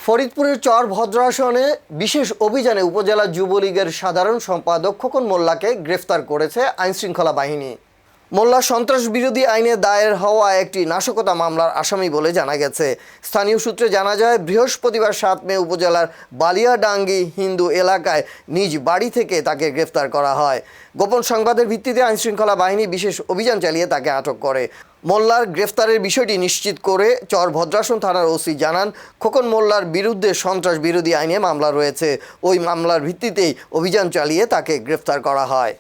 ফরিদপুরের চর ভদ্রাসনে বিশেষ অভিযানে উপজেলা যুবলীগের সাধারণ সম্পাদক খোকন মোল্লাকে গ্রেফতার করেছে আইনশৃঙ্খলা বাহিনী। মোল্লা সন্ত্রাস বিরোধী আইনে দায়ের হওয়া একটি নাশকতা মামলার আসামি বলে জানা গেছে। স্থানীয় সূত্রে জানা যায়, বৃহস্পতিবার 7 মে উপজেলার বালিয়াডাঙ্গি হিন্দু এলাকায় নিজ বাড়ি থেকে তাকে গ্রেফতার করা হয়। গোপন সংবাদের ভিত্তিতে আইনশৃঙ্খলা বাহিনী বিশেষ অভিযান চালিয়ে তাকে আটক করে। মোল্লার গ্রেফতারের বিষয়টি নিশ্চিত করে চর ভদ্রাসন থানার ওসি জানান, খোকন মোল্লার বিরুদ্ধে সন্ত্রাস বিরোধী আইনে মামলা রয়েছে। ওই মামলার ভিত্তিতেই অভিযান চালিয়ে তাকে গ্রেফতার করা হয়।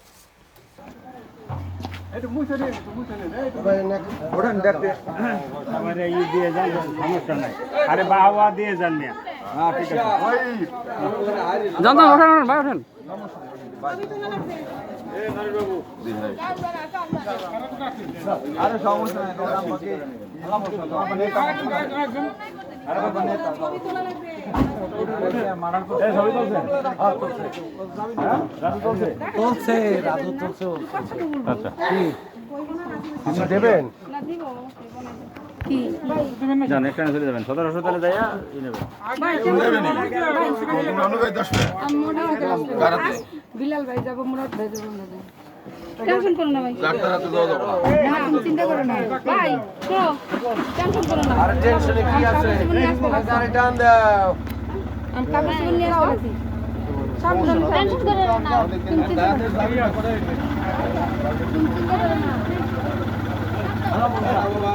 দেবেন বিলাল ভাই যাবো, মুরাদ ভাই যাবো, টেনশন করো না ভাই, তুমি চিন্তা করো না ভাই, টেনশন করো না। আর টেনশনে কি আছে? গাড়ি টান দাও। আমি কাপড় চোপড় নিয়ে আসতেছি, টেনশন করো না, তুমি চিন্তা করো না।